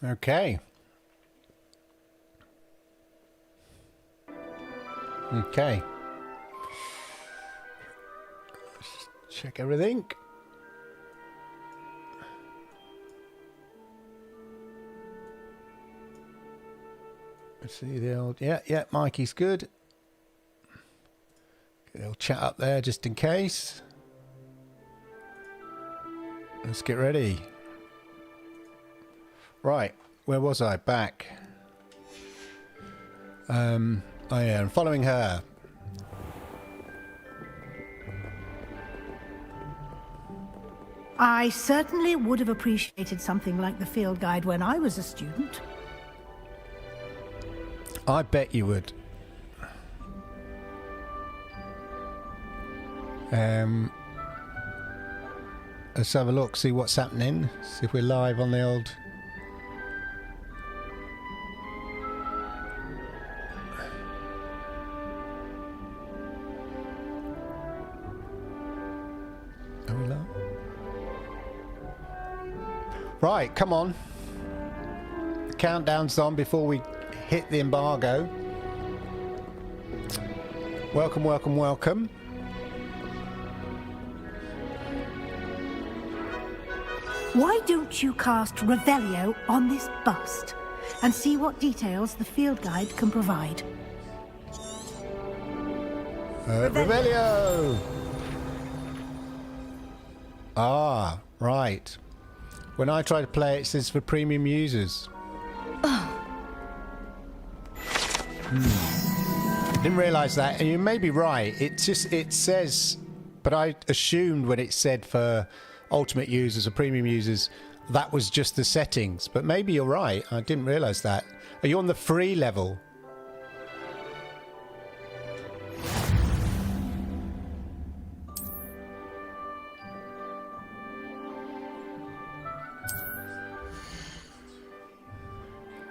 Okay. Okay. Let's check everything. Let's see the old... Yeah, Mikey's good. Get a little chat up there just in case. Let's get ready. Right, where was I? Back. Oh yeah, I'm following her. I certainly would have appreciated something like the field guide when I was a student. I bet you would. Let's have a look, see what's happening. See if we're live on the old... Are we live? Right, come on. The countdown's on before we hit the embargo. Welcome, welcome, welcome. Why don't you cast Revelio on this bust and see what details the field guide can provide? Revelio! Ah, right. When I try to play it, it says for premium users. Didn't realise that, and you may be right. It says, but I assumed when it said for ultimate users or premium users, that was just the settings. But maybe you're right. I didn't realise that. Are you on the free level?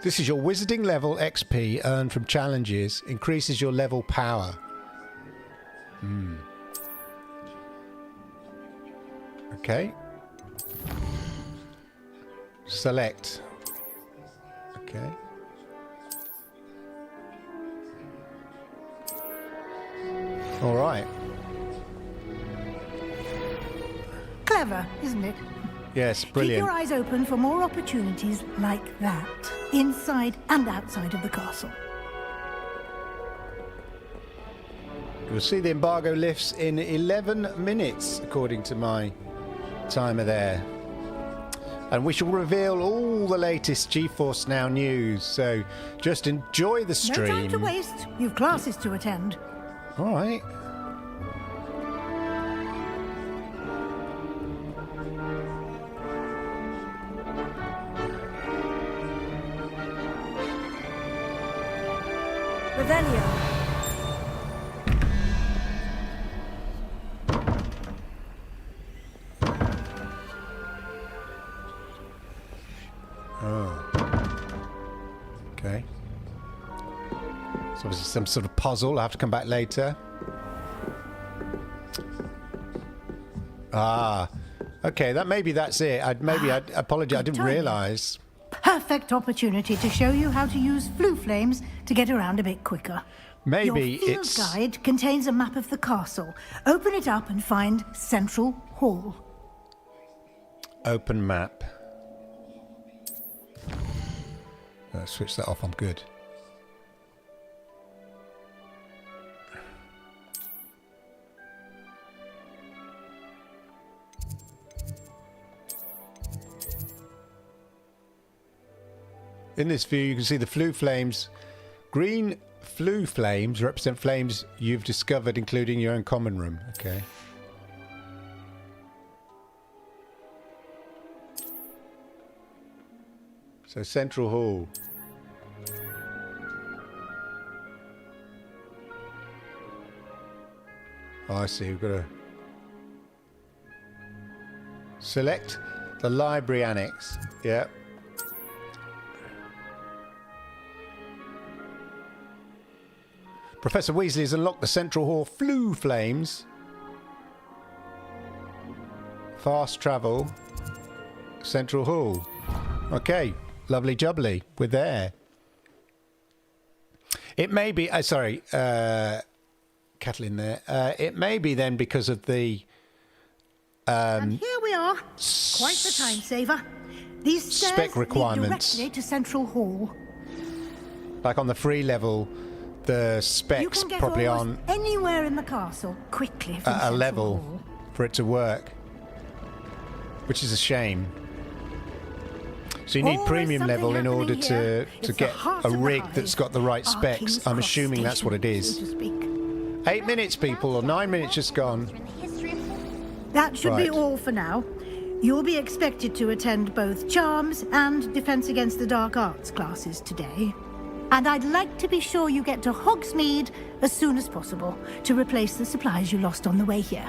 This is your wizarding level XP earned from challenges. Increases your level power. Okay. Select. Okay. All right. Clever, isn't it? Yes, brilliant. Keep your eyes open for more opportunities like that, inside and outside of the castle. You'll see the embargo lifts in 11 minutes, according to my timer there. And we shall reveal all the latest GeForce NOW news, so just enjoy the stream. No time to waste. You've classes to attend. All right. Revelio. Okay. So obviously some sort of puzzle. I'll have to come back later. Ah. Okay, maybe that's it. I apologize. I didn't realise. Perfect opportunity to show you how to use flue flames to get around a bit quicker. Maybe Your field guide contains a map of the castle. Open it up and find Central Hall. Open map. Switch that off. I'm good. In this view, you can see the flue flames. Green flue flames represent flames you've discovered, including your own common room. Okay. So Central Hall. Oh, I see. We've got to select the library annex. Yep. Professor Weasley has unlocked the Central Hall flue flames. Fast travel. Central Hall. Okay. Lovely jubbly. We're there. It may be... sorry. Cattle in there. It may be then because of the... and here we are. Quite the time saver. These stairs spec requirements. lead directly to Central Hall. Like on the free level, the specs You can get probably almost on anywhere in the castle quickly from a Central level Hall. for it to work, which is a shame. So you need Always premium something level in order happening here. to It's the get heart a of the rig hive. that's got the right Our specs. King's I'm Cross assuming that's what it station, is. so to speak. 8 minutes, people, or 9 minutes just gone. That should be Right. all for now. You'll be expected to attend both Charms and Defense Against the Dark Arts classes today. And I'd like to be sure you get to Hogsmeade as soon as possible to replace the supplies you lost on the way here.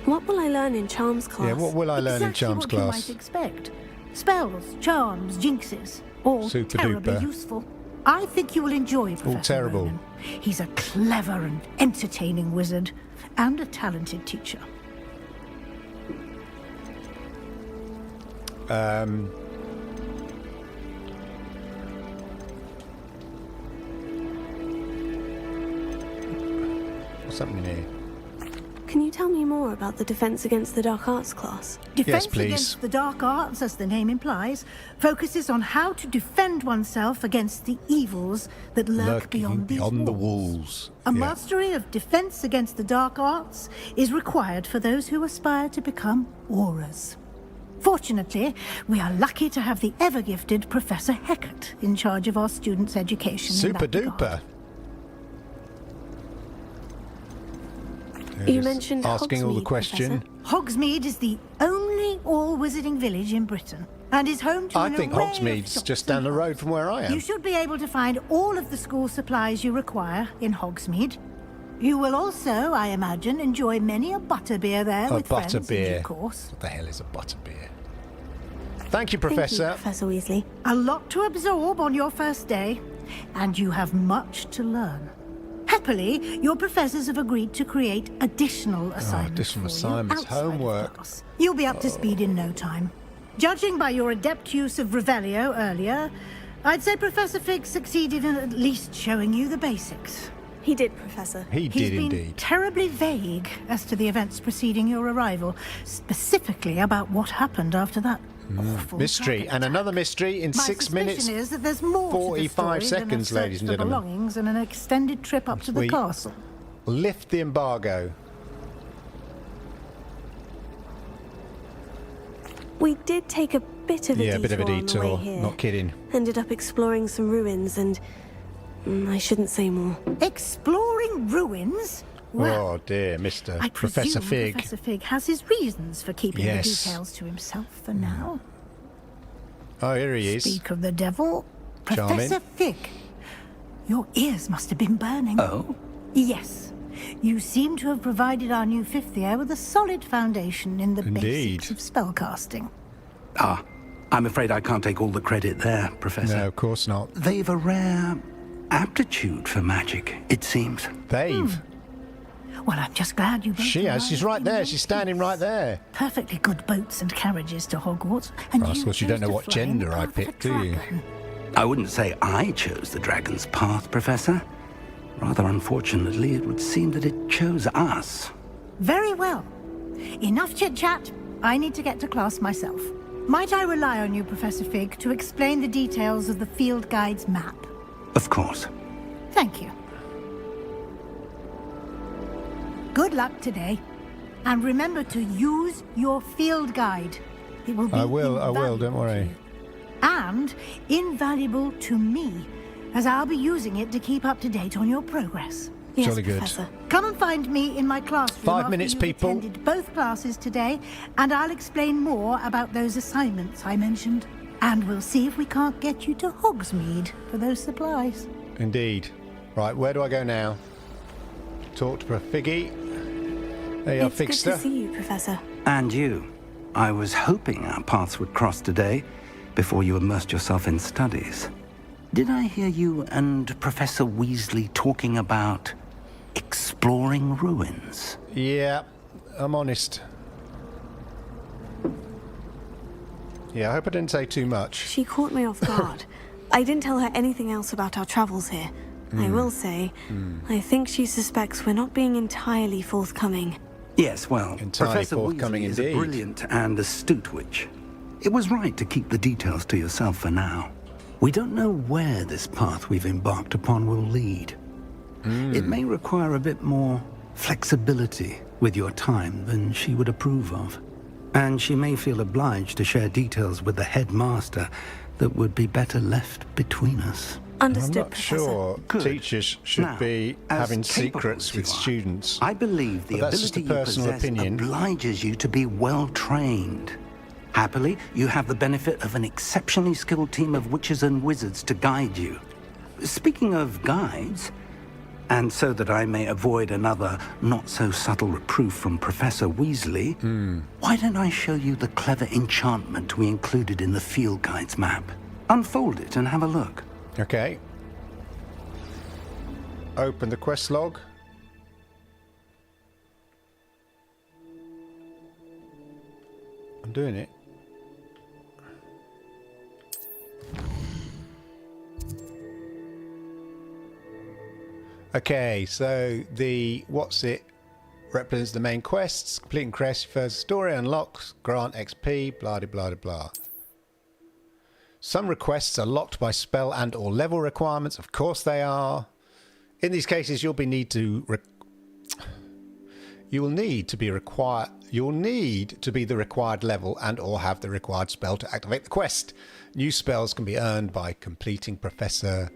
What will I learn in Charms class? Yeah, what will I learn in Exactly Charms what you class? might expect. Spells, charms, jinxes, all Super terribly duper. useful. I think you will enjoy Professor terrible. Ronan. He's a clever and entertaining wizard, and a talented teacher. What's happening here? Can you tell me more about the Defense Against the Dark Arts class? Defense please. Against the Dark Arts, as the name implies, focuses on how to defend oneself against the evils that lurk beyond these the walls. walls. A Yeah. mastery of Defense Against the Dark Arts is required for those who aspire to become aurors. Fortunately, we are lucky to have the ever-gifted Professor Heckert in charge of our students' education. in Super that regard. duper. You Just mentioned asking all the Hogsmeade, question. Professor. Hogsmeade is the only all-wizarding village in Britain, and is home to I an think array of Hogsmeade's shops just and down the road pubs. from where I am. You should be able to find all of the school supplies you require in Hogsmeade. You will also, I imagine, enjoy many a butterbeer there A with friends in due butterbeer. course. What the hell is a butterbeer? Thank you, Thank Professor. you, Professor Weasley. A lot to absorb on your first day, and you have much to learn. Happily, your professors have agreed to create additional assignments additional for you assignments, outside of homework. class. You'll be up to speed in no time. Judging by your adept use of Revelio earlier, I'd say Professor Fig succeeded in at least showing you the basics. He did, Professor. He He's did been indeed. terribly vague as to the events preceding your arrival, specifically about what happened after that awful Mystery. dragon And attack. another mystery in My 6 minutes. suspicion is that there's more 45 to the story seconds, than a ladies and search for gentlemen. belongings and an extended trip up to the We- castle. Lift the embargo. We did take a bit of a Yeah, a detour bit of a on the way detour. here. Not kidding. Ended up exploring some ruins and... I shouldn't say more. Exploring ruins? Well, Oh dear, Mr. I Professor presume Fig. Professor Fig has his reasons for keeping Yes. the details to himself for now. Oh, here he is. Speak of the devil, Charming. Professor Fig. Your ears must have been burning. Oh? Yes. You seem to have provided our new fifth year with a solid foundation in the Indeed. basics of spellcasting. Ah, I'm afraid I can't take all the credit there, Professor. No, of course not. They've a rare aptitude for magic, it seems. Dave. Well, I'm just glad you both She has. arrived She's right in there. one She's standing piece. right there. Perfectly good boats and carriages to Hogwarts. And Well, I suppose you don't chose know to what fly in the gender I path of a picked, do you? dragon. I wouldn't say I chose the dragon's path, Professor. Rather unfortunately, it would seem that it chose us. Very well. Enough chit-chat. I need to get to class myself. Might I rely on you, Professor Fig, to explain the details of the field guide's map? Of course. Thank you. Good luck today. And remember to use your field guide. It will be I will, don't invaluable worry. to you. And invaluable to me, as I'll be using it to keep up to date on your progress. Yes, Jolly good. Professor. Come and find me in my classroom 5 after minutes, you've people. attended both classes today, and I'll explain more about those assignments I mentioned. And we'll see if we can't get you to Hogsmeade for those supplies. Indeed. Right, where do I go now? Talk to Figgy. There you are, It's good Figster. to see you, Professor. And you. I was hoping our paths would cross today before you immersed yourself in studies. Did I hear you and Professor Weasley talking about exploring ruins? Yeah, I'm honest. Yeah, I hope I didn't say too much. She caught me off guard. I didn't tell her anything else about our travels here. I will say, I think she suspects we're not being entirely forthcoming. Yes, well, Entirely Professor forthcoming Weasley is a indeed. brilliant and astute witch. It was right to keep the details to yourself for now. We don't know where this path we've embarked upon will lead. It may require a bit more flexibility with your time than she would approve of. And she may feel obliged to share details with the headmaster that would be better left between us. I'm Understood, not Professor. sure Good. teachers should Now, be as having capable secrets as you with are, students. I believe the But that's just ability a you personal possess opinion. obliges you to be well trained. Happily, you have the benefit of an exceptionally skilled team of witches and wizards to guide you. Speaking of guides, and so that I may avoid another not-so-subtle reproof from Professor Weasley, why don't I show you the clever enchantment we included in the field guide's map? Unfold it and have a look. Okay. Open the quest log. I'm doing it. Okay, so the what's it represents the main quests. Completing quests, first story unlocks, grant XP, blah blah blah blah. Some requests are locked by spell and or level requirements. Of course they are. In these cases, you'll need to be the required level and or have the required spell to activate the quest. New spells can be earned by completing professor's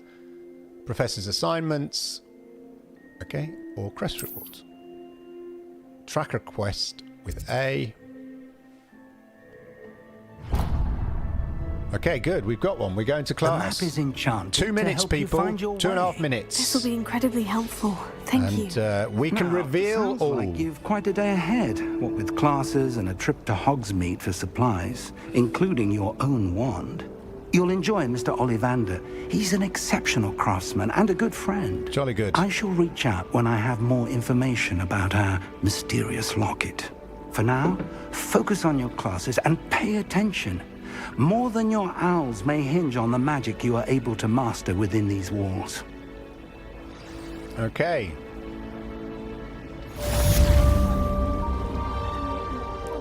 assignments, okay, or quest rewards. Tracker quest with A. Okay, good. We've got one. We're going to The map class. is enchanted 2 to minutes, help you people. find your 2.5 way. minutes. This will be incredibly helpful. Thank you. And we can Now, reveal sounds all. like you've quite a day ahead, what with classes and a trip to Hogsmeade for supplies, including your own wand. You'll enjoy Mr. Ollivander. He's an exceptional craftsman and a good friend. Jolly good. I shall reach out when I have more information about our mysterious locket. For now, focus on your classes and pay attention. More than your owls may hinge on the magic you are able to master within these walls. Okay.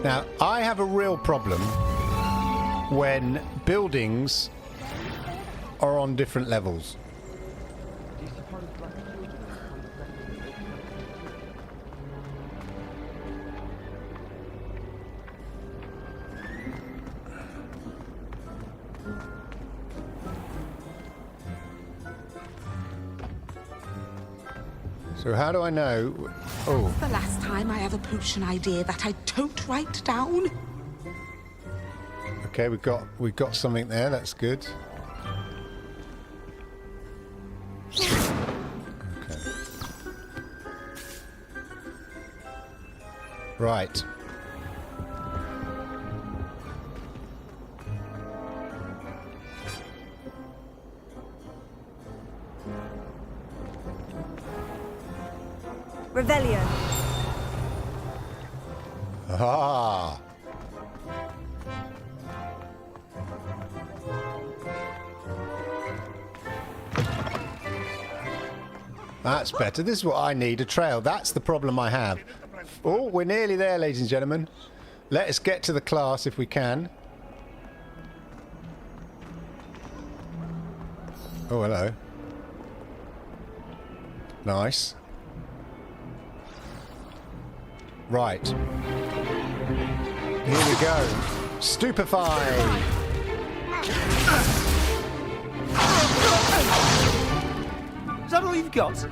Now, I have a real problem when buildings are on different levels. So how do I know? Oh, The last time I have a potion idea that I don't write down. okay, we've got something there. That's good. Okay. Right. Revelio. Ah. That's better. This is what I need, a trail. That's the problem I have. Oh, we're nearly there, ladies and gentlemen. Let us get to the class if we can. Oh, hello. Nice. Right. Here we go. Stupefy! Is that all you've got?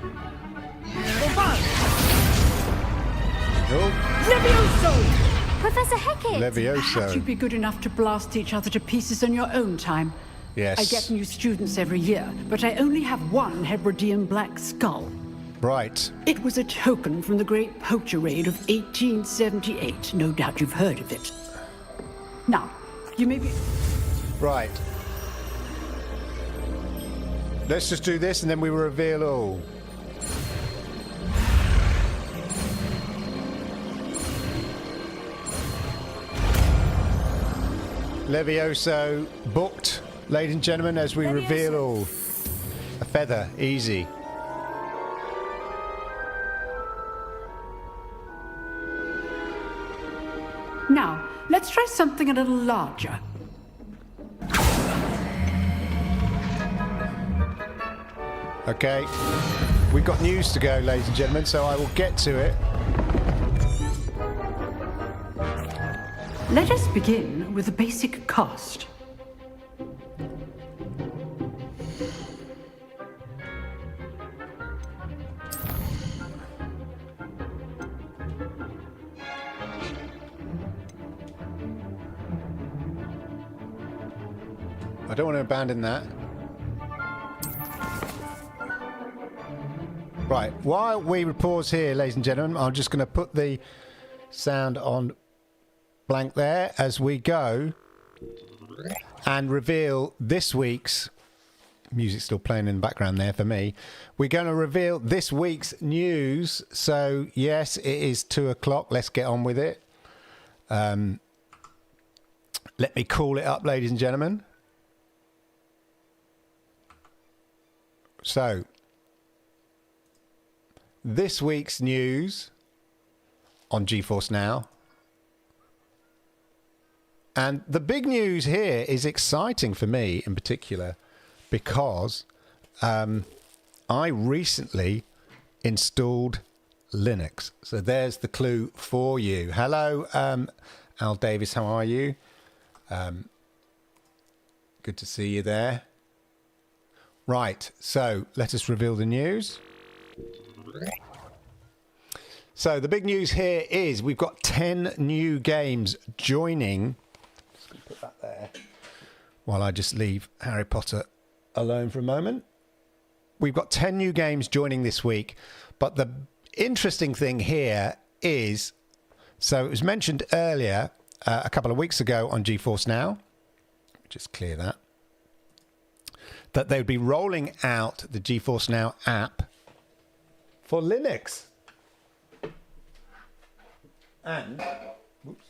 Oh, Levioso! Professor Hecat! Perhaps Levioso. you'd be good enough to blast each other to pieces in your own time. Yes. I get new students every year, but I only have one Hebridean black skull. Right. It was a token from the Great Poacher Raid of 1878. No doubt you've heard of it. Now, you may be... Right. Let's just do this and then we reveal all. Levioso booked, ladies and gentlemen, as we reveal all. A feather, easy. Now, let's try something a little larger. Okay, we've got news to go, ladies and gentlemen, so I will get to it. Let us begin with the basic cost. I don't want to abandon that. Right, while we pause here, ladies and gentlemen, I'm just going to put the sound on blank there as we go and reveal this week's... Music's still playing in the background there for me. We're going to reveal this week's news. So, yes, it is 2 o'clock. Let's get on with it. Let me call it up, ladies and gentlemen. So, this week's news on GeForce NOW. And the big news here is exciting for me in particular because I recently installed Linux. So there's the clue for you. Hello, Al Davis, how are you? Good to see you there. Right, so let us reveal the news. So the big news here is we've got 10 new games joining. Just going to put that there while I just leave Harry Potter alone for a moment. We've got 10 new games joining this week, but the interesting thing here is, so it was mentioned earlier a couple of weeks ago on GeForce NOW, just clear that they would be rolling out the GeForce NOW app for Linux. And whoops,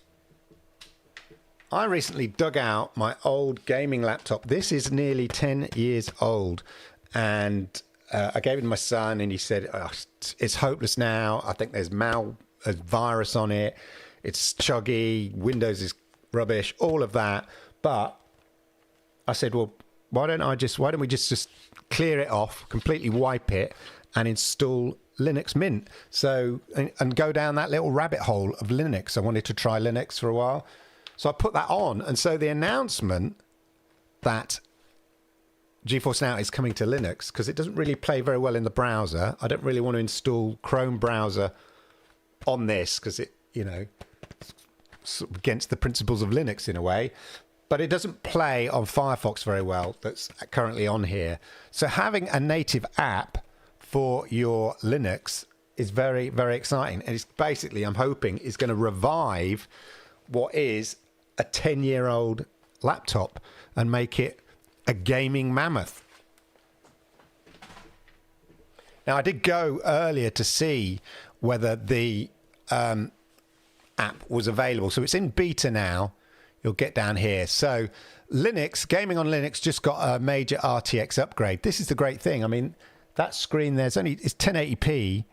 I recently dug out my old gaming laptop. This is nearly 10 years old. And I gave it to my son and he said, oh, it's hopeless now. I think there's a virus on it. It's chuggy. Windows is rubbish, all of that. But I said, well, why don't we just clear it off, completely wipe it and install Linux Mint? So, and go down that little rabbit hole of Linux. I wanted to try Linux for a while. So I put that on. And so the announcement that GeForce NOW is coming to Linux, because it doesn't really play very well in the browser. I don't really want to install Chrome browser on this because it, you know, it's against the principles of Linux in a way. But it doesn't play on Firefox very well that's currently on here. So having a native app for your Linux is very, very exciting. And it's basically, I'm hoping, is going to revive what is a 10-year-old laptop and make it a gaming mammoth. Now, I did go earlier to see whether the app was available. So it's in beta now. You'll get down here. So Linux, gaming on Linux just got a major RTX upgrade. This is the great thing. I mean, that screen it's 1080p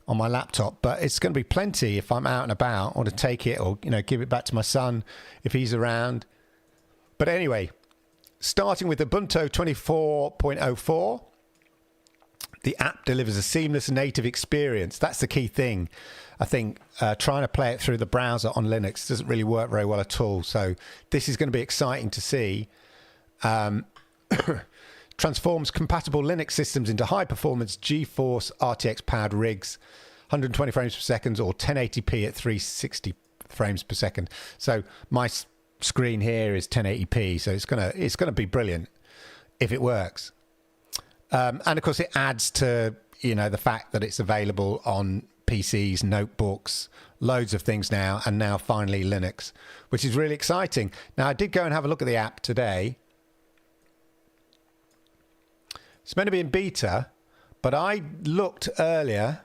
on my laptop, but it's going to be plenty if I'm out and about or to take it or, you know, give it back to my son if he's around. But anyway, starting with Ubuntu 24.04, the app delivers a seamless native experience. That's the key thing. I think trying to play it through the browser on Linux doesn't really work very well at all. So this is going to be exciting to see. Transforms compatible Linux systems into high-performance GeForce RTX-powered rigs, 120 frames per second or 1080p at 360 frames per second. So my screen here is 1080p, so it's gonna be brilliant if it works. And of course, it adds to, you know, the fact that it's available on PCs, notebooks, loads of things now, and now finally Linux, which is really exciting. Now, I did go and have a look at the app today. It's meant to be in beta, but I looked earlier,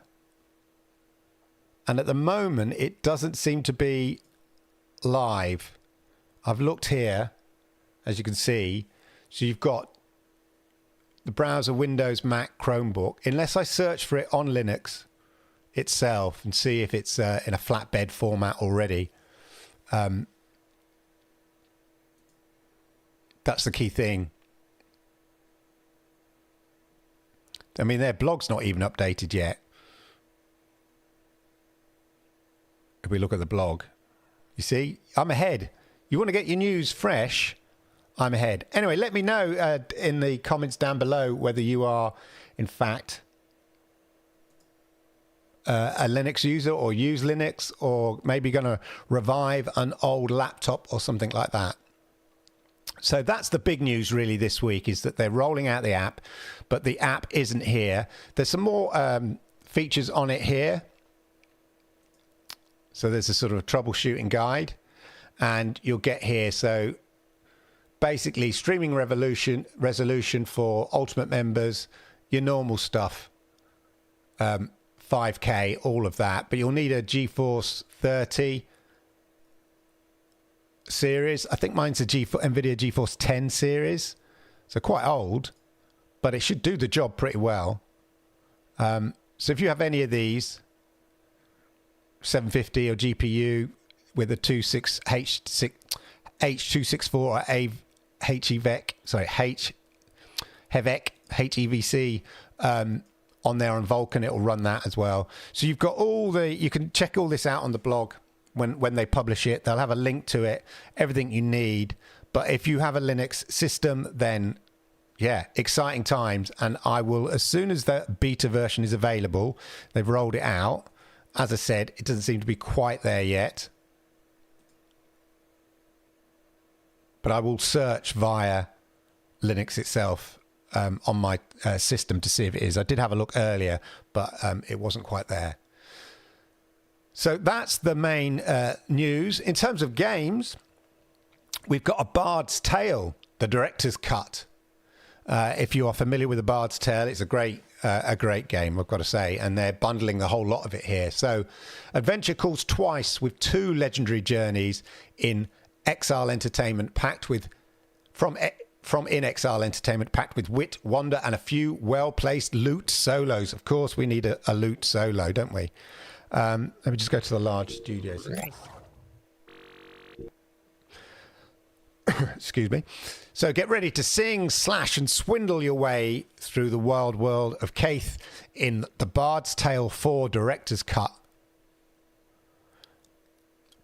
and at the moment, it doesn't seem to be live. I've looked here, as you can see. So you've got the browser, Windows, Mac, Chromebook. Unless I search for it on Linux itself and see if it's in a flatbed format already. That's the key thing. I mean, their blog's not even updated yet. If we look at the blog, you see, I'm ahead. You want to get your news fresh? I'm ahead. Anyway, let me know in the comments down below whether you are, in fact, a Linux user or use Linux, or maybe going to revive an old laptop or something like that. So that's the big news really this week, is that they're rolling out the app, but the app isn't here. There's some more features on it here. So there's a sort of troubleshooting guide, and you'll get here. So basically streaming resolution for Ultimate members, your normal stuff, 5K, all of that. But you'll need a GeForce 30 series. I think mine's a NVIDIA GeForce 10 series, so quite old, but it should do the job pretty well. So if you have any of these, 750 or GPU with a H264 or HEVC on there on Vulkan, it will run that as well. So you've got all the, you can check all this out on the blog. When they publish it, they'll have a link to it, everything you need. But if you have a Linux system, then yeah, exciting times. And I will, as soon as the beta version is available, they've rolled it out. As I said, it doesn't seem to be quite there yet. But I will search via Linux itself on my system to see if it is. I did have a look earlier, but it wasn't quite there. So that's the main news. In terms of games, we've got A Bard's Tale, the director's cut. If you are familiar with A Bard's Tale, it's a great game, I've got to say, and they're bundling the whole lot of it here. So adventure calls twice with 2 legendary journeys in Exile Entertainment packed with from In Exile Entertainment packed with wit, wonder, and a few well-placed loot solos. Of course, we need a loot solo, don't we? Let me just go to the large studios. Excuse me. So get ready to sing, slash, and swindle your way through the wild world of Caith in The Bard's Tale 4 Director's Cut.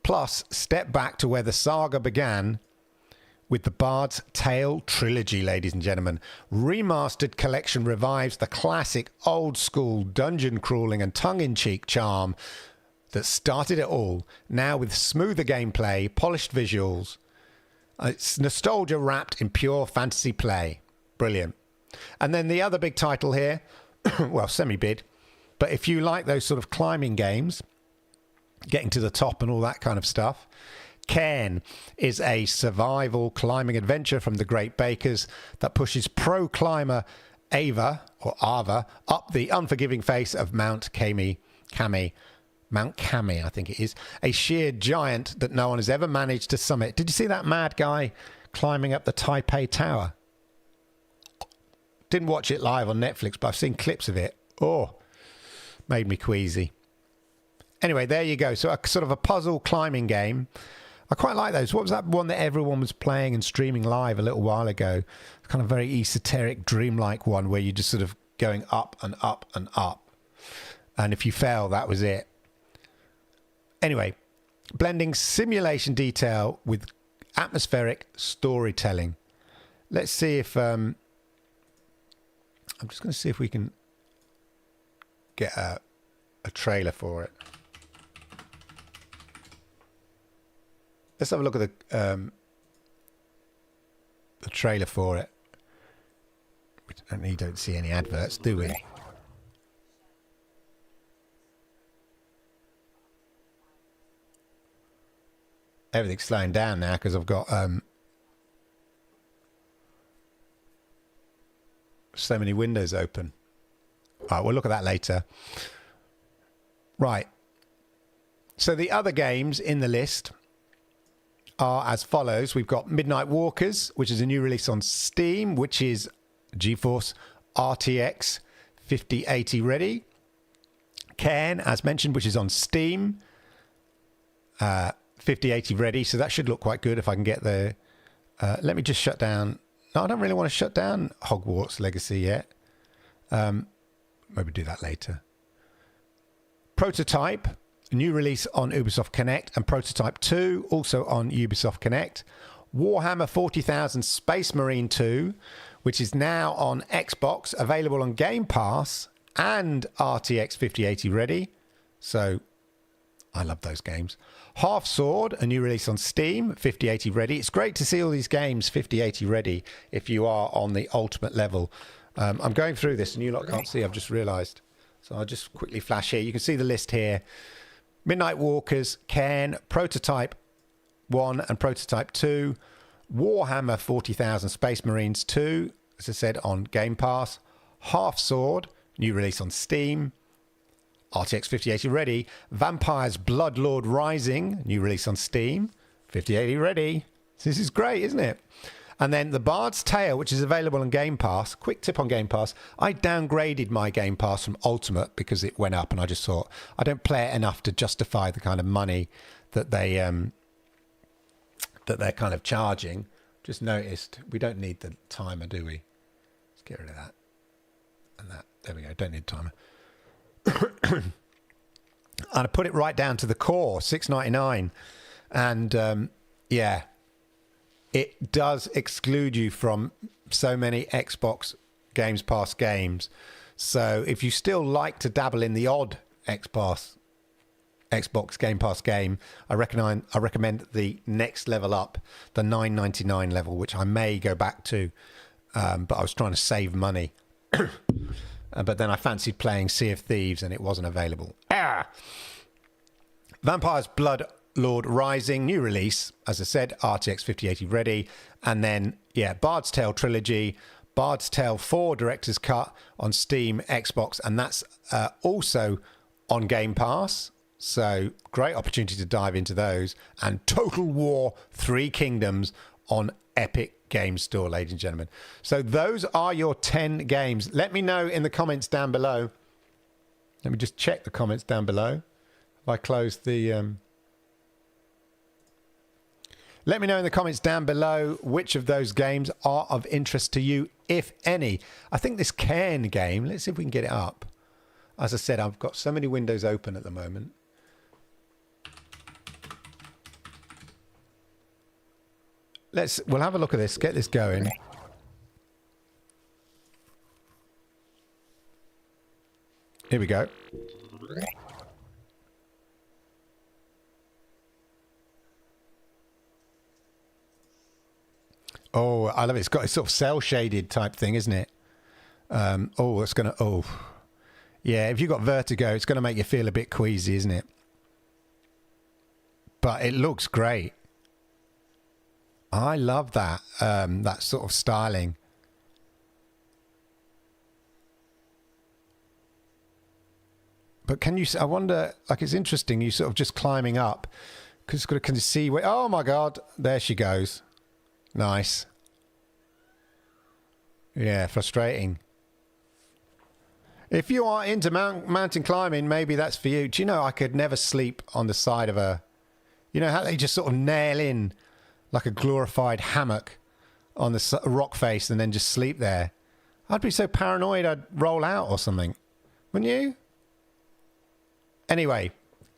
Plus, step back to where the saga began with the Bard's Tale trilogy, ladies and gentlemen. Remastered collection revives the classic old-school dungeon-crawling and tongue-in-cheek charm that started it all, now with smoother gameplay, polished visuals. It's nostalgia wrapped in pure fantasy play. Brilliant. And then the other big title here, well, semi-big, but if you like those sort of climbing games, getting to the top and all that kind of stuff, Cairn is a survival climbing adventure from the Great Bakers that pushes pro climber Ava up the unforgiving face of Mount Kami, I think it is, a sheer giant that no one has ever managed to summit. Did you see that mad guy climbing up the Taipei Tower? Didn't watch it live on Netflix, but I've seen clips of it. Oh, made me queasy. Anyway, there you go. So a sort of a puzzle climbing game. I quite like those. What was that one that everyone was playing and streaming live a little while ago? Kind of very esoteric, dreamlike one where you're just sort of going up and up and up. And if you fell, that was it. Anyway, blending simulation detail with atmospheric storytelling. Let's see if... I'm just going to see if we can get a trailer for it. Let's have a look at the trailer for it. And you don't see any adverts, do we? Everything's slowing down now because I've got so many windows open. All right, we'll look at that later. Right. So the other games in the list are as follows. We've got Midnight Walkers, which is a new release on Steam, which is GeForce RTX 5080 ready. Cairn, as mentioned, which is on Steam, 5080 ready. So that should look quite good if I can get the... let me just shut down... No, I don't really want to shut down Hogwarts Legacy yet. Maybe do that later. Prototype, a new release on Ubisoft Connect, and Prototype 2, also on Ubisoft Connect. Warhammer 40,000 Space Marine 2, which is now on Xbox, available on Game Pass and RTX 5080 ready. So I love those games. Half Sword, a new release on Steam, 5080 ready. It's great to see all these games 5080 ready if you are on the ultimate level. I'm going through this and you lot can't see, I've just realised. So I'll just quickly flash here. You can see the list here. Midnight Walkers, Cairn, Prototype 1 and Prototype 2. Warhammer 40,000 Space Marines 2, as I said, on Game Pass. Half Sword, new release on Steam. RTX 5080 ready. Vampire's Bloodlord Rising, new release on Steam. 5080 ready. This is great, isn't it? And then The Bard's Tale, which is available on Game Pass. Quick tip on Game Pass. I downgraded my Game Pass from Ultimate because it went up, and I just thought I don't play it enough to justify the kind of money that they're kind of charging. Just noticed we don't need the timer, do we? Let's get rid of that. And that. There we go. Don't need a timer. And I put it right down to the core, $6.99, and yeah, it does exclude you from so many Xbox Games Pass games. So if you still like to dabble in the odd Xbox Game Pass game, I recommend the next level up, the $9.99 level, which I may go back to, but I was trying to save money. But then I fancied playing Sea of Thieves and it wasn't available. Vampire's Bloodlord Rising, new release, as I said, RTX 5080 ready. And then, yeah, Bard's Tale Trilogy, Bard's Tale 4 Director's Cut on Steam, Xbox, and that's also on Game Pass. So great opportunity to dive into those. And Total War 3 Kingdoms on Epic Games Store, ladies and gentlemen. So those are your 10 games. Let me know in the comments down below. Let me just check the comments down below. If I close the... Let me know in the comments down below which of those games are of interest to you, if any. I think this Cairn game, let's see if we can get it up. As I said, I've got so many windows open at the moment. We'll have a look at this, get this going. Here we go. Oh, I love it. It's got a sort of cell shaded type thing, isn't it? Oh, it's gonna. Oh, yeah. If you've got vertigo, it's gonna make you feel a bit queasy, isn't it? But it looks great. I love that, that sort of styling. But can you, I wonder, like it's interesting, you sort of just climbing up, because can you see where, oh my God, there she goes. Nice. Yeah, frustrating. If you are into mountain climbing, maybe that's for you. Do you know, I could never sleep on the side of a, you know how they just sort of nail in like a glorified hammock on the rock face and then just sleep there. I'd be so paranoid I'd roll out or something. Wouldn't you? Anyway,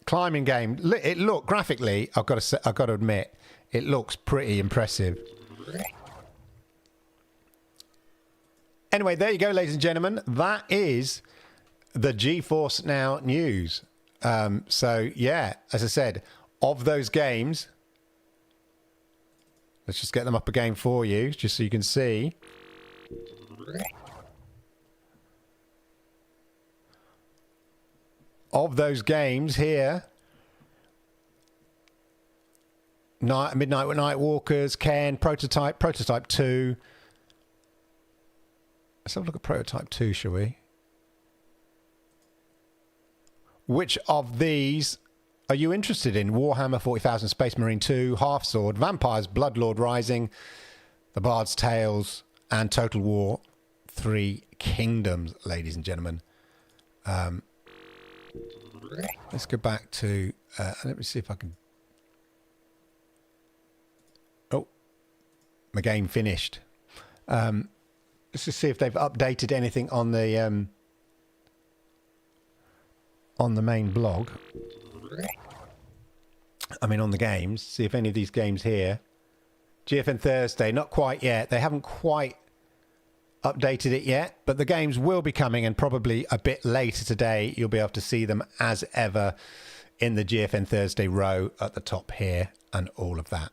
climbing game. It looked graphically, I've got to admit, it looks pretty impressive. Anyway, there you go, ladies and gentlemen. That is the GeForce Now news. So yeah, as I said, of those games, let's just get them up again for you, just so you can see. Of those games here, Midnight Walkers, Cairn, Prototype 2. Let's have a look at Prototype 2, shall we? Which of these Are you interested in Warhammer 40,000 Space Marine 2, Half Sword, Vampires, Bloodlord Rising, The Bard's Tales, and Total War 3 Kingdoms, ladies and gentlemen? Let's go back to... let me see if I can... Oh, my game finished. Let's just see if they've updated anything on the main blog. I mean, on the games. See if any of these games here. GFN Thursday, not quite yet. They haven't quite updated it yet, but the games will be coming, and probably a bit later today you'll be able to see them as ever in the GFN Thursday row at the top here and all of that.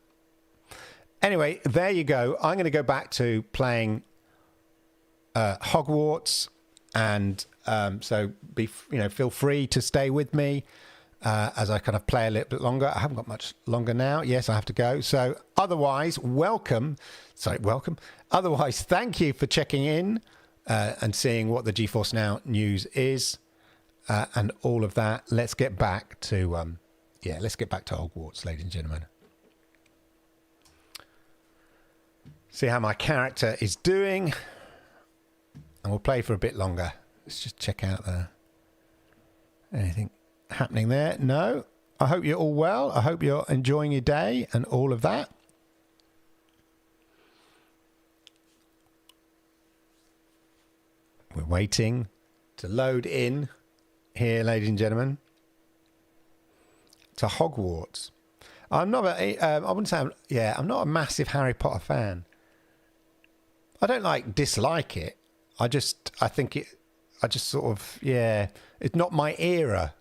Anyway, there you go. I'm going to go back to playing Hogwarts, and so feel free to stay with me as I kind of play a little bit longer. I haven't got much longer now. Yes, I have to go. So otherwise, welcome. Otherwise, thank you for checking in and seeing what the GeForce Now news is and all of that. Let's get back to Hogwarts, ladies and gentlemen. See how my character is doing, and we'll play for a bit longer. Let's just check out anything happening there. No, I hope you're all well. I hope you're enjoying your day and all of that. We're waiting to load in here, ladies and gentlemen, to Hogwarts. I'm not I'm not a massive Harry Potter fan. I don't dislike it. I just sort of, it's not my era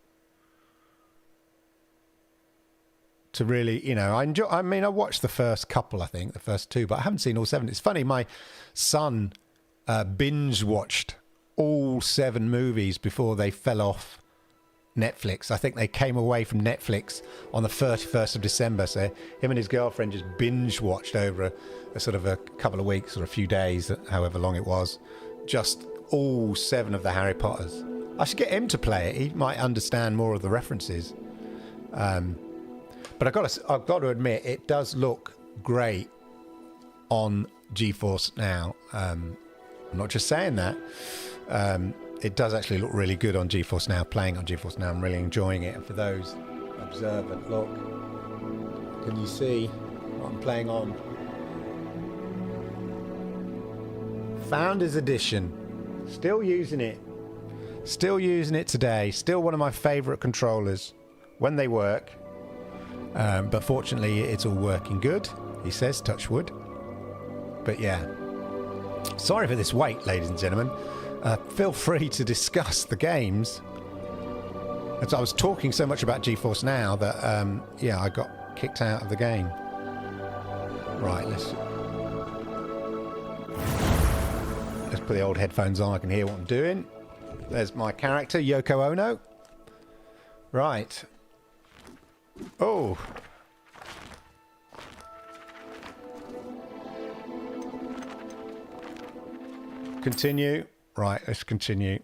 to really, I watched the first couple, the first two, but I haven't seen all 7. It's funny, my son binge watched all 7 movies before they fell off Netflix. I think they came away from Netflix on the 31st of December. So him and his girlfriend just binge watched over a sort of a couple of weeks or a few days, however long it was, just all 7 of the Harry Potters. I should get him to play it. He might understand more of the references. But I've got to admit, it does look great on GeForce Now. I'm not just saying that. It does actually look really good on GeForce Now. Playing on GeForce Now, I'm really enjoying it. And for those observant, look, can you see what I'm playing on? Founders Edition. Still using it. Still using it today. Still one of my favourite controllers when they work. But fortunately, it's all working good. He says, touch wood. But yeah. Sorry for this wait, ladies and gentlemen. Feel free to discuss the games. As I was talking so much about GeForce Now that, I got kicked out of the game. Right, let's put the old headphones on. I can hear what I'm doing. There's my character, Yoko Ono. Right. Oh. Continue. Right, let's continue.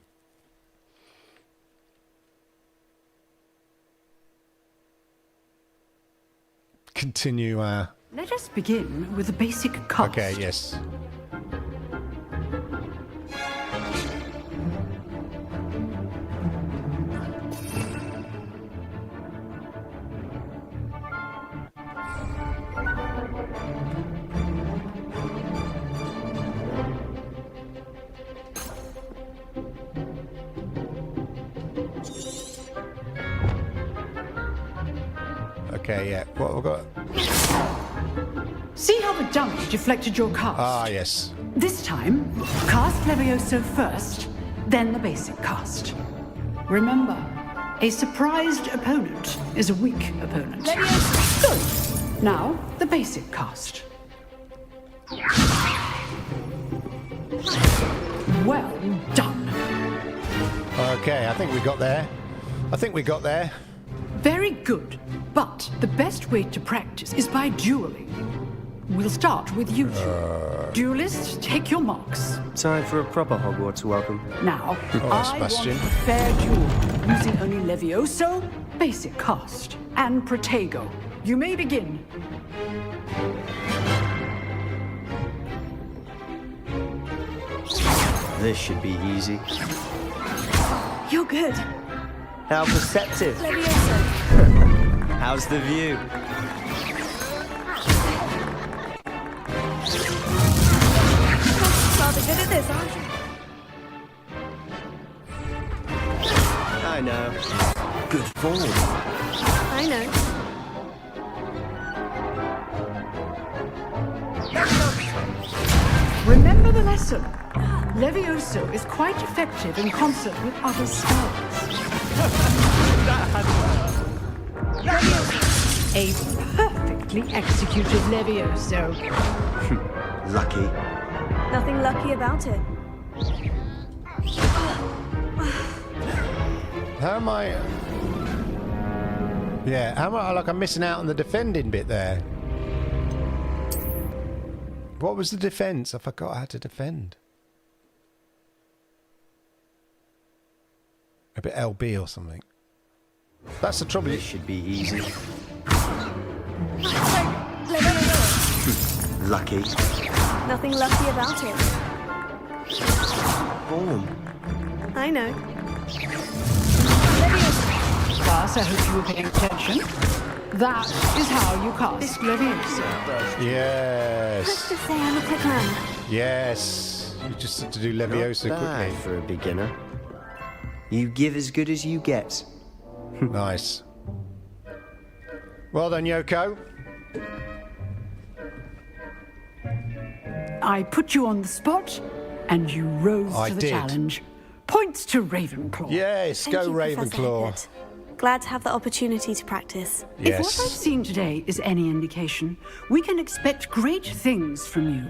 Continue. Let us begin with the basic cost. Okay, yes. Okay, yeah. What have we got? See how the dummy deflected your cast? Ah, yes. This time, cast Levioso first, then the basic cast. Remember, a surprised opponent is a weak opponent. Levioso! Good. Now, the basic cast. Well done. Okay, I think we got there. Very good. But the best way to practice is by dueling. We'll start with you two. Duelists, take your marks. Time for a proper Hogwarts welcome. Now, I want Sebastian. a fair duel, using only Levioso, basic cast, and Protego. You may begin. This should be easy. You're good. How perceptive. Levioso. How's the view? Rather good at this, aren't you? I know. Good form. I know. Remember the lesson. Levioso is quite effective in concert with other spells. A perfectly executed Levioso. Lucky. Nothing lucky about it. How am I? Yeah, how am I? Like I'm missing out on the defending bit there. What was the defense? I forgot how to defend. A bit LB or something. That's the trouble. This should be easy. Levioso. Lucky. Nothing lucky about it. Form. I know. Class, I hope you were paying attention. That is how you cast Levioso. Let's Yes. just say I'm a quick learner. Yes. You just had to do Levioso Not bad quickly. for a beginner. You give as good as you get. Nice. Well done, Yoko. I put you on the spot, and you rose I to the did. challenge. Points to Ravenclaw. Yes, Thank go you, Professor Ravenclaw. Hackett. Glad to have the opportunity to practice. If what I've Yes. seen today is any indication, we can expect great things from you.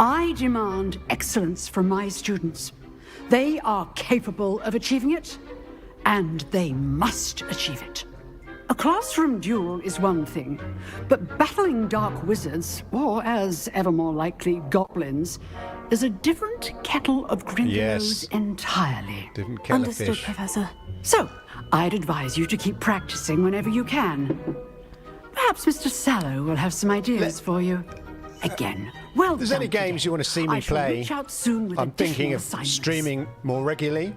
I demand excellence from my students. They are capable of achieving it, and they must achieve it. A classroom duel is one thing, but battling dark wizards, or as ever more likely, goblins, is a different kettle of Grindylows Yes. entirely. Different kettle of Understood, fish. Professor. So, I'd advise you to keep practicing whenever you can. Perhaps Mr. Sallow will have some ideas for you. Again, well If there's done any games today. you want to see I me shall play, reach out soon with I'm thinking additional of assignments. streaming more regularly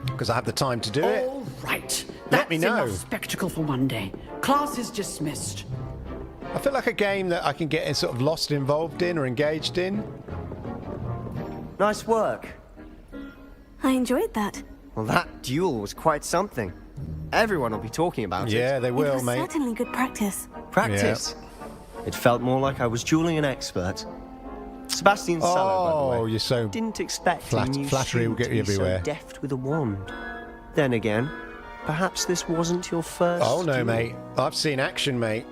because I have the time to do it. All right. Let That's me know. enough spectacle for one day. Class is dismissed. I feel like a game that I can get sort of lost involved in or engaged in. Nice work. I enjoyed that. Well, that duel was quite something. Everyone will be talking about Yeah, it. they It will, was mate. certainly good practice. Practice. It felt more like I was dueling an expert. Sebastian Sallow, by the way. Oh, you're so Didn't expect Flat- a new flattery will student get you to be everywhere. so deft with a wand. Then again, perhaps this wasn't your first. Oh no, duel. mate. I've seen action, mate.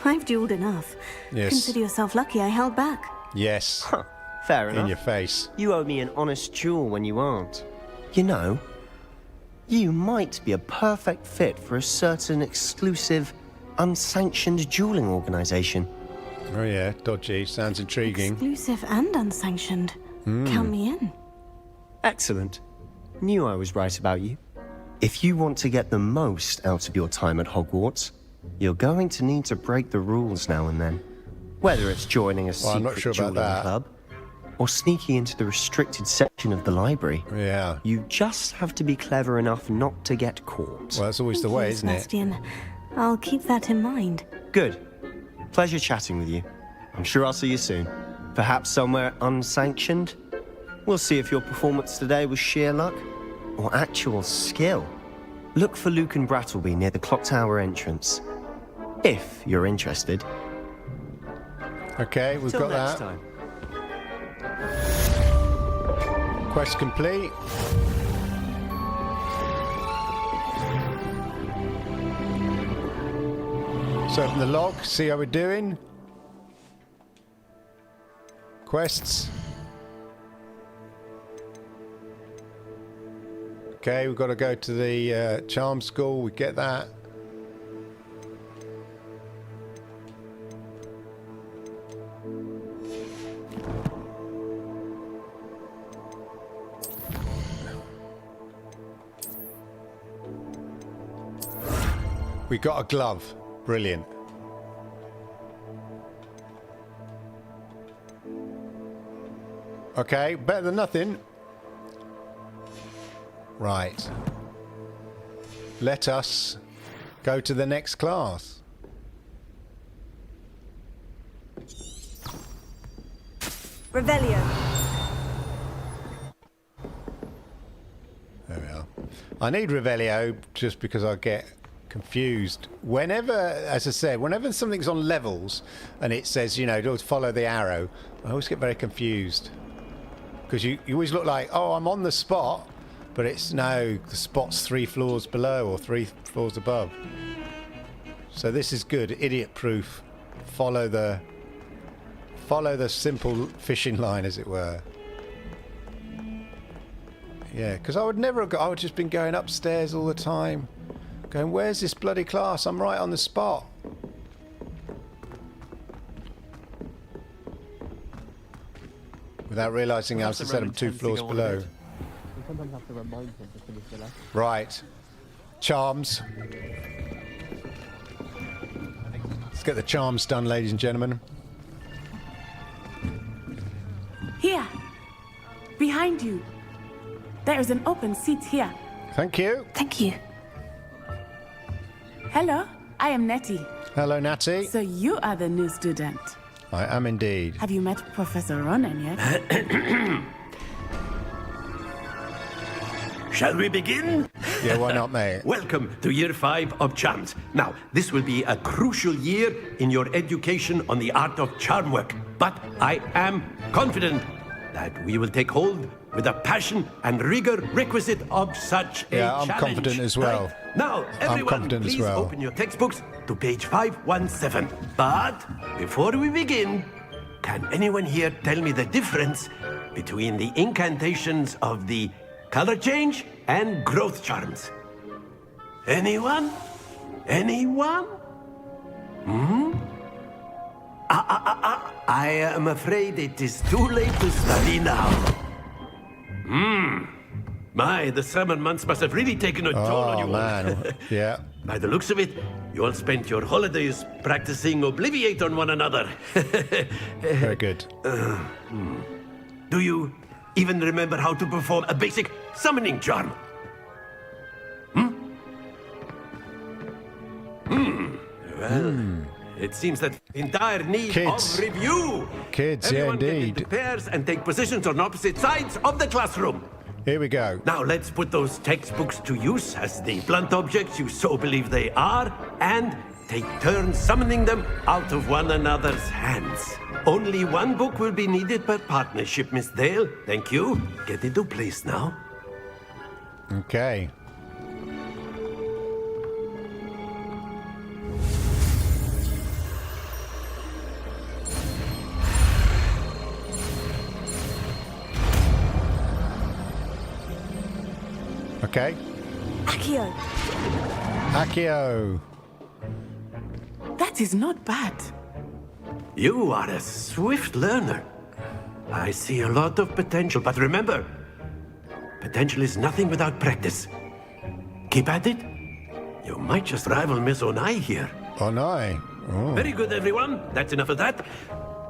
I've dueled enough. Yes. Consider yourself lucky I held back. Yes. Huh, fair enough. In your face. You owe me an honest duel when you aren't. You know, you might be a perfect fit for a certain exclusive, unsanctioned dueling organization. Oh yeah, dodgy. Sounds intriguing. Exclusive and unsanctioned. Count me in. Excellent. Knew I was right about you. If you want to get the most out of your time at Hogwarts, you're going to need to break the rules now and then. Whether it's joining a Well, I'm secret not sure about dueling that. club, or sneaking into the restricted section of the library. Yeah. You just have to be clever enough not to get caught. Well, that's always the Thank way, you, isn't it? Sebastian. I'll keep that in mind. Good. Pleasure chatting with you. I'm sure I'll see you soon. Perhaps somewhere unsanctioned? We'll see if your performance today was sheer luck or actual skill. Look for Luke and Brattleby near the clock tower entrance. If you're interested. Okay, we've Till got next that. time. Quest complete. So open the log, see how we're doing. Quests. Okay, we've got to go to the charm school. We get that. We got a glove. Brilliant. Okay, better than nothing. Right. Let us go to the next class. Revelio. There we are. I need Revelio just because I get confused. Whenever, as I said, whenever something's on levels and it says, you know, to follow the arrow, I always get very confused. Because you always look like, oh, I'm on the spot, but it's no, the spot's 3 floors below or 3 floors above. So this is good, idiot-proof. Follow the simple fishing line, as it were. Yeah, because I would never have got. I would just been going upstairs all the time, going, "Where's this bloody class? I'm right on the spot." Without realising, as I said, I'm 2 floors below. Right, charms. Let's get the charms done, ladies and gentlemen. Here, behind you. There is an open seat here. Thank you. Thank you. Hello, I am Nettie. Hello, Natty. So you are the new student. I am indeed. Have you met Professor Ronan yet? Shall we begin? Yeah, why not, mate? Welcome to Year 5 of Charms. Now, this will be a crucial year in your education on the art of charm work. But I am confident that we will take hold with the passion and rigor requisite of such a Yeah, I'm challenge. confident as well. Right? Now, everyone, confident as please well. open your textbooks to page 517. But before we begin, can anyone here tell me the difference between the incantations of the color change and growth charms? Anyone? Anyone? I am afraid it is too late to study now. My, the summer months must have really taken a toll on you all. Man. Yeah. By the looks of it, you all spent your holidays practicing Obliviate on one another. Very good. Do you even remember how to perform a basic summoning charm? Well, it seems that in dire need Kids. of review. Kids, yeah, Everyone get indeed. into pairs and take positions on opposite sides of the classroom. Here we go. Now let's put those textbooks to use as the blunt objects you so believe they are, and take turns summoning them out of one another's hands. Only one book will be needed per partnership, Miss Dale. Thank you. Get into place now. Okay. Okay. Accio. Accio. That is not bad. You are a swift learner. I see a lot of potential, but remember, potential is nothing without practice. Keep at it. You might just rival Miss Onai here. Onai. Oh. Very good, everyone. That's enough of that.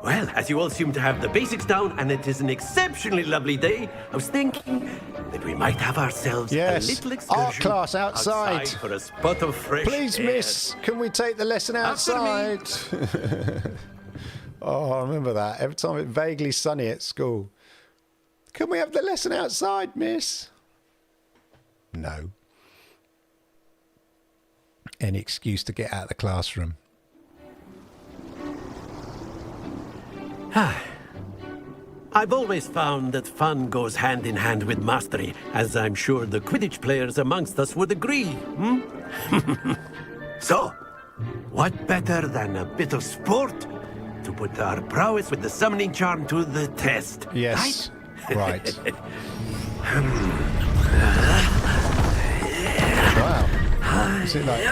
Well, as you all seem to have the basics down, and it is an exceptionally lovely day, I was thinking that we might have ourselves Yes. a little excursion Art class outside. for a spot of fresh Please, air. miss, can we take the lesson After me. outside? Oh, I remember that. Every time it's vaguely sunny at school. Can we have the lesson outside, miss? No. Any excuse to get out of the classroom. I've always found that fun goes hand in hand with mastery, as I'm sure the Quidditch players amongst us would agree. So, what better than a bit of sport to put our prowess with the summoning charm to the test? Yes. Right. Wow. Is it like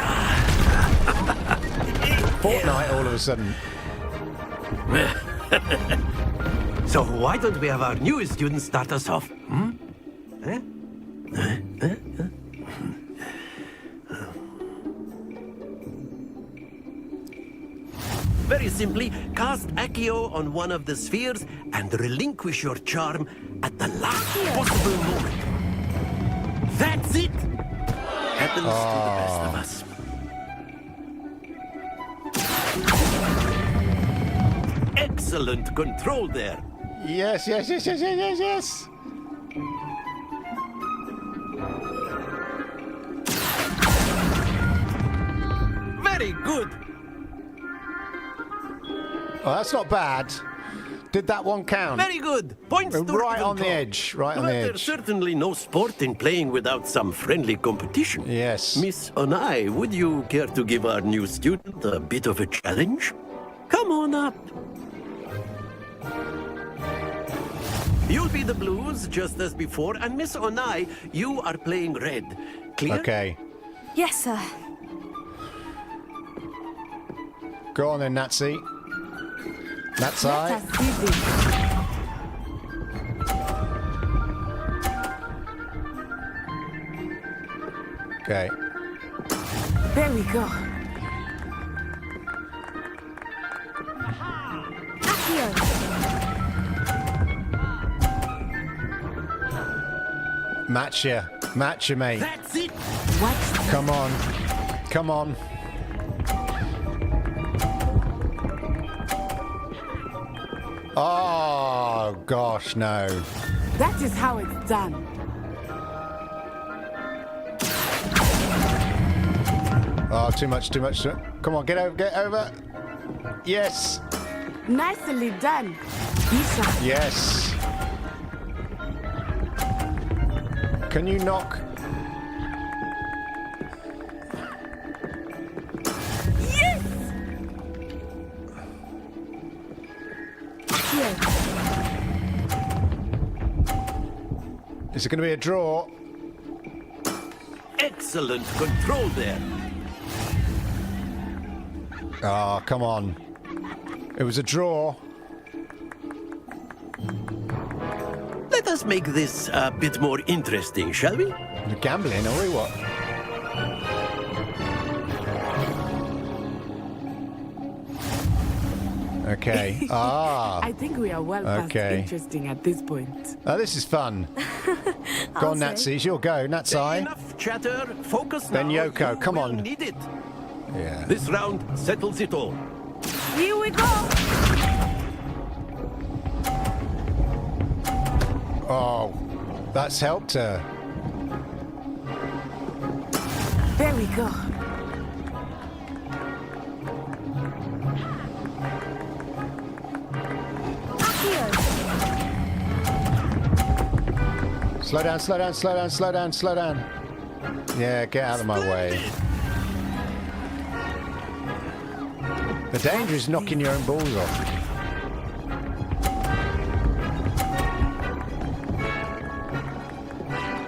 Fortnite all of a sudden? So why don't we have our newest student start us off? Very simply, cast Accio on one of the spheres and relinquish your charm at the last possible moment. That's it! Happens to the best of us. Excellent control there. Yes, yes, yes, yes, yes, yes, yes. Very good. Oh, that's not bad. Did that one count? Very good. Points to Right on the Ravenclaw. edge. Right on But the there's edge. certainly no sport in playing without some friendly competition. Yes. Miss Onai, would you care to give our new student a bit of a challenge? Come on up. You'll be the blues, just as before, and Miss Onai, you are playing red. Clear? Okay. Yes, sir. Go on then, Nazi. Nazi. Okay. There we go. Match you. Match you, mate. That's it. Come on. Come on. Oh, gosh, no. That is how it's done. Oh, too much, too much. Come on, get over, get over. Yes. Nicely done. Isha. Yes. Can you knock? Yes! Is it going to be a draw? Excellent control there. Oh, come on. It was a draw. Let us make this a bit more interesting, shall we? You're gambling, are we? What? Okay. Ah. I think we are well past Okay. interesting at this point. Oh, this is fun. Go on, Nazi. It's your go. Nazi. Enough chatter. Focus Then now. Yoko, You come will on. Need it. Yeah. This round settles it all. Here we go. Oh, that's helped her. There we go. Slow down, slow down, slow down, slow down, slow down. Yeah, get out of my way. The danger is knocking your own balls off.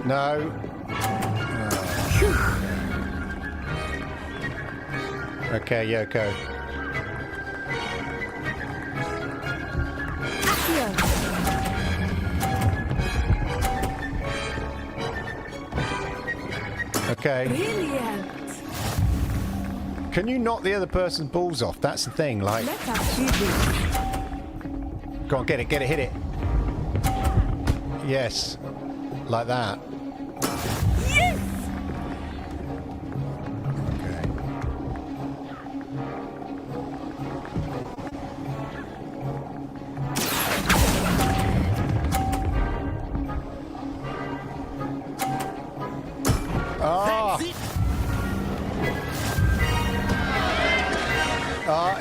No. Oh. Okay, Yoko. Okay. Brilliant. Can you knock the other person's balls off? That's the thing, like... Let us see this. Go on, get it, hit it. Yes. Like that. Yes! Okay. That's it.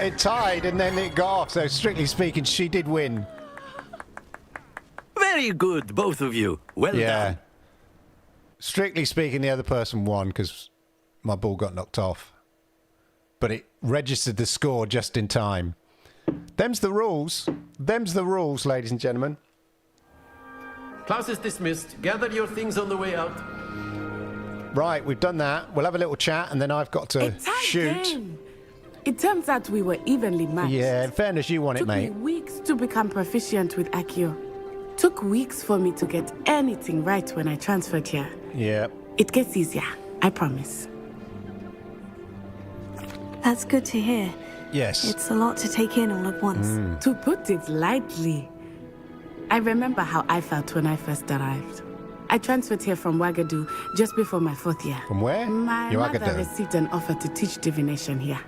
It tied and then it got off, so strictly speaking, she did win. Very good, both of you. Well done. Strictly speaking, the other person won because my ball got knocked off. But it registered the score just in time. Them's the rules. Them's the rules, ladies and gentlemen. Class is dismissed. Gather your things on the way out. Right, we've done that. We'll have a little chat and then I've got to A tight shoot. game. It turns out we were evenly matched. Yeah, in fairness, you won it, Took mate. me weeks to become proficient with Accio. Took weeks for me to get anything right when I transferred here. Yeah. It gets easier, I promise. That's good to hear. Yes. It's a lot to take in all at once. To put it lightly, I remember how I felt when I first arrived. I transferred here from Ouagadougou just before my 4th year. From where? My mother Ouagadougou. received an offer to teach divination here.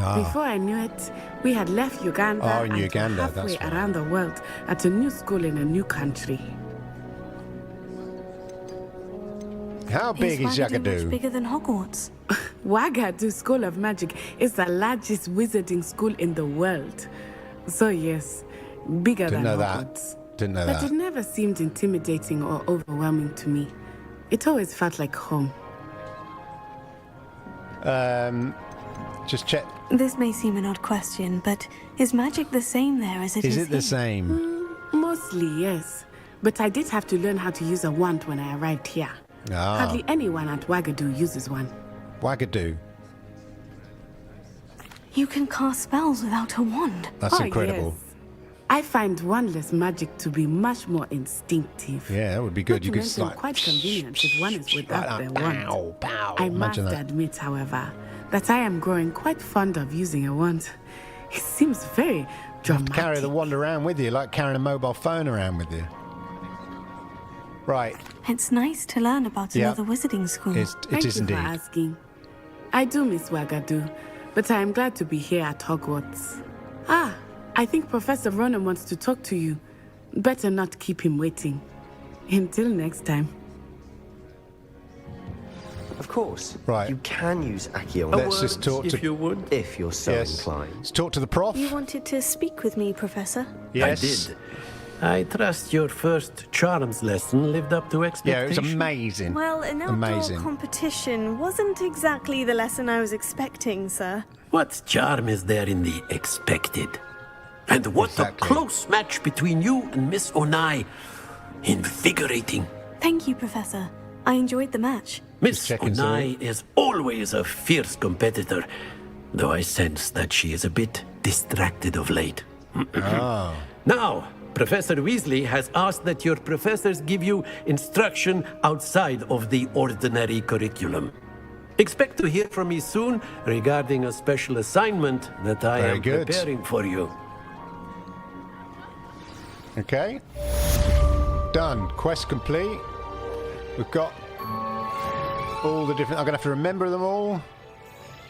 Ah. Before I knew it, we had left Uganda Oh, in and Uganda, halfway that's right. around the world at a new school in a new country. How big is Much Ouagadougou? bigger than Hogwarts. Ouagadougou School of Magic is the largest wizarding school in the world. So yes, bigger Didn't than know that. Hogwarts. Didn't know But that. it never seemed intimidating or overwhelming to me. It always felt like home. Just check. This may seem an odd question, but is magic the same there as it is Is it the here? same? Mostly, yes. But I did have to learn how to use a wand when I arrived here. Ah, Hardly anyone at Ouagadougou uses one. Ouagadougou. You can cast spells without a wand. That's incredible. Yes. I find wandless magic to be much more instinctive. Yeah, that would be good. Not You to could just mention like quite convenient if one is without their wand. bow, bow. I must Imagine that. admit, however, that I am growing quite fond of using a wand. It seems very dramatic. Carry the wand around with you, like carrying a mobile phone around with you. Right. It's nice to learn about Yeah. another wizarding school. It Thank is you indeed. for asking. I do miss Ouagadougou, but I am glad to be here at Hogwarts. Ah, I think Professor Ronan wants to talk to you. Better not keep him waiting. Until next time. Of course. Right. You can use Accio Let's just talk if to. you would. if you're so Yes. inclined. Let's talk to the prof. You wanted to speak with me, Professor? Yes. I did. I trust your first charms lesson lived up to Yeah, it expectations. was amazing. Well, an outdoor Amazing. competition wasn't exactly the lesson I was expecting, sir. What charm is there in the expected? And what Exactly. a close match between you and Miss Onai. Invigorating. Thank you, Professor. I enjoyed the match. Miss checking, Onai is always a fierce competitor, though I sense that she is a bit distracted of late. Oh. Now, Professor Weasley has asked that your professors give you instruction outside of the ordinary curriculum. Expect to hear from me soon regarding a special assignment that I Very am good. preparing for you. Okay. Done. Quest complete. We've got all the different. I'm going to have to remember them all,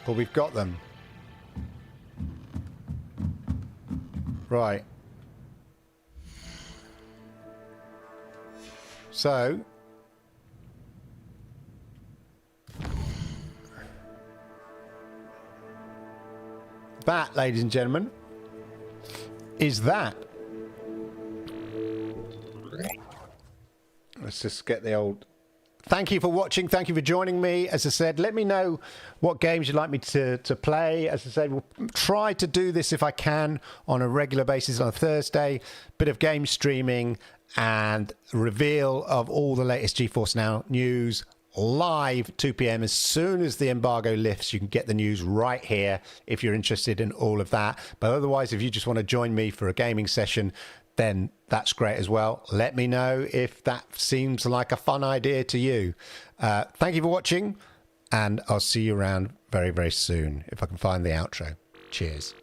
but we've got them. Right. So. That, ladies and gentlemen, is that. Let's just get the old... Thank you for watching. Thank you for joining me. As I said, let me know what games you'd like me to play. As I said, we'll try to do this if I can on a regular basis on a Thursday. Bit of game streaming and reveal of all the latest GeForce NOW news live 2 p.m. As soon as the embargo lifts, you can get the news right here if you're interested in all of that. But otherwise, if you just want to join me for a gaming session, then that's great as well. Let me know if that seems like a fun idea to you. Thank you for watching, and I'll see you around very, very soon if I can find the outro. Cheers.